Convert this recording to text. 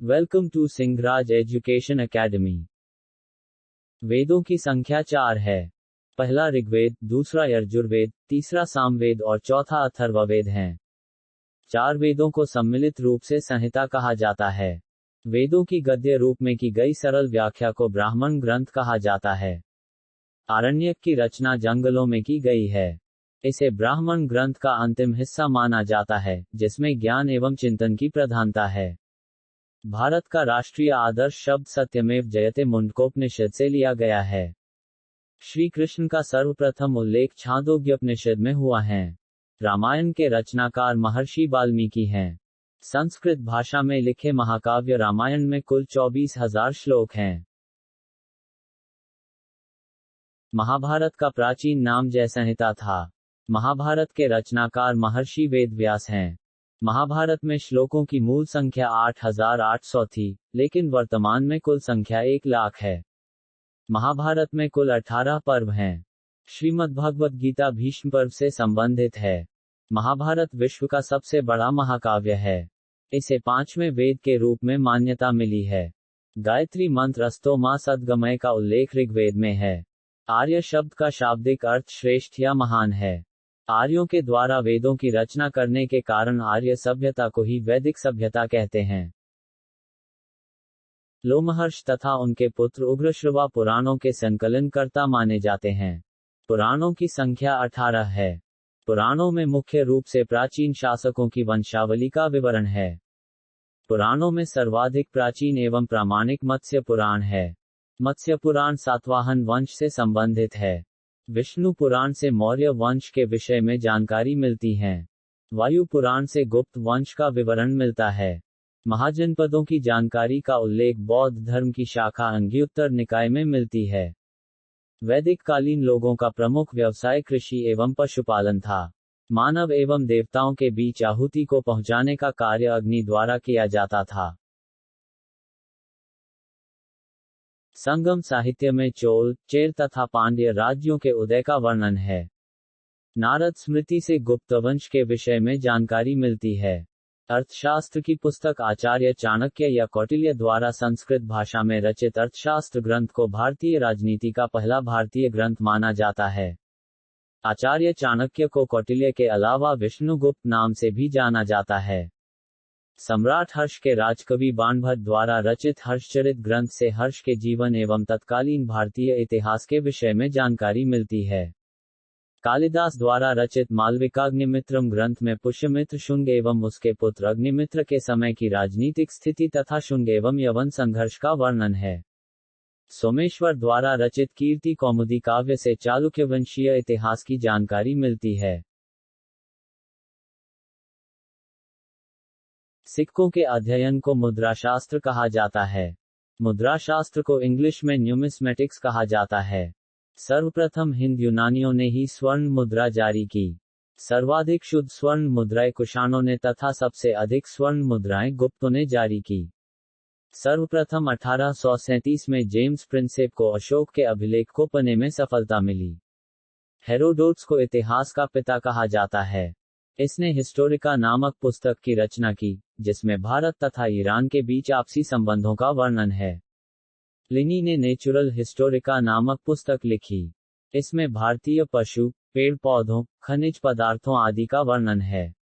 Welcome to Singhraj education academy. वेदों की संख्या 4 है। पहला ऋग्वेद, दूसरा यजुर्वेद, तीसरा सामवेद और चौथा अथर्ववेद हैं। 4 वेदों को सम्मिलित रूप से संहिता कहा जाता है। वेदों की गद्य रूप में की गई सरल व्याख्या को ब्राह्मण ग्रंथ कहा जाता है। आरण्यक की रचना जंगलों में की गई है। इसे ब्राह्मण ग्रंथ का अंतिम हिस्सा माना जाता है, जिसमें ज्ञान एवं चिंतन की प्रधानता है। भारत का राष्ट्रीय आदर्श शब्द सत्यमेव जयते मुंडकोपनिषद से लिया गया है। श्री कृष्ण का सर्वप्रथम उल्लेख छांदोग्योपनिषद में हुआ है। रामायण के रचनाकार महर्षि वाल्मीकि हैं। संस्कृत भाषा में लिखे महाकाव्य रामायण में कुल 24,000 श्लोक हैं। महाभारत का प्राचीन नाम जय संहिता था। महाभारत के रचनाकार महर्षि वेदव्यास हैं। महाभारत में श्लोकों की मूल संख्या 8,800 थी, लेकिन वर्तमान में कुल संख्या 1,00,000 है। महाभारत में कुल 18 पर्व हैं। श्रीमद्भगवद गीता भीष्म पर्व से संबंधित है। महाभारत विश्व का सबसे बड़ा महाकाव्य है। इसे 5वें वेद के रूप में मान्यता मिली है। गायत्री मंत्र अस्तो मा सद्गमय का उल्लेख ऋग्वेद में है। आर्य शब्द का शाब्दिक अर्थ श्रेष्ठ या महान है। आर्यों के द्वारा वेदों की रचना करने के कारण आर्य सभ्यता को ही वैदिक सभ्यता कहते हैं। लोमहर्ष तथा उनके पुत्र उग्रश्रवा पुराणों के संकलनकर्ता माने जाते हैं। पुराणों की संख्या 18 है। पुराणों में मुख्य रूप से प्राचीन शासकों की वंशावली का विवरण है। पुराणों में सर्वाधिक प्राचीन एवं प्रामाणिक मत्स्य पुराण है। मत्स्य पुराण सातवाहन वंश से संबंधित है। विष्णु पुराण से मौर्य वंश के विषय में जानकारी मिलती है। वायु पुराण से गुप्त वंश का विवरण मिलता है। महाजनपदों की जानकारी का उल्लेख बौद्ध धर्म की शाखा अंग्युत्तर निकाय में मिलती है। वैदिक कालीन लोगों का प्रमुख व्यवसाय कृषि एवं पशुपालन था। मानव एवं देवताओं के बीच आहुति को पहुंचाने का कार्य अग्नि द्वारा किया जाता था। संगम साहित्य में चोल, चेर तथा पांड्य राज्यों के उदय का वर्णन है। नारद स्मृति से गुप्तवंश के विषय में जानकारी मिलती है। अर्थशास्त्र की पुस्तक आचार्य चाणक्य या कौटिल्य द्वारा संस्कृत भाषा में रचित अर्थशास्त्र ग्रंथ को भारतीय राजनीति का पहला भारतीय ग्रंथ माना जाता है। आचार्य चाणक्य को कौटिल्य के अलावा विष्णुगुप्त नाम से भी जाना जाता है। सम्राट हर्ष के राजकवि बाणभट्ट द्वारा रचित हर्षचरित ग्रंथ से हर्ष के जीवन एवं तत्कालीन भारतीय इतिहास के विषय में जानकारी मिलती है। कालिदास द्वारा रचित मालविकाग्निमित्रम ग्रंथ में पुष्यमित्र शुंग एवं उसके पुत्र अग्निमित्र के समय की राजनीतिक स्थिति तथा शुंग एवं यवन संघर्ष का वर्णन है। सोमेश्वर द्वारा रचित कीर्ति कौमुदी काव्य से चालुक्यवंशीय इतिहास की जानकारी मिलती है। सिक्कों के अध्ययन को मुद्राशास्त्र कहा जाता है। मुद्राशास्त्र को इंग्लिश में न्यूमिस्मेटिक्स कहा जाता है। सर्वप्रथम हिंद यूनानियों ने ही स्वर्ण मुद्रा जारी की। सर्वाधिक शुद्ध स्वर्ण मुद्राएं कुषाणों ने तथा सबसे अधिक स्वर्ण मुद्राएं गुप्तों ने जारी की। सर्वप्रथम 1837 में जेम्स प्रिंसेप को अशोक के अभिलेख को पने में सफलता मिली। हेरोडोट्स को इतिहास का पिता कहा जाता है। इसने हिस्टोरिका नामक पुस्तक की रचना की, जिसमें भारत तथा ईरान के बीच आपसी संबंधों का वर्णन है। प्लिनी ने नेचुरल हिस्टोरिका नामक पुस्तक लिखी। इसमें भारतीय पशु, पेड़ पौधों, खनिज पदार्थों आदि का वर्णन है।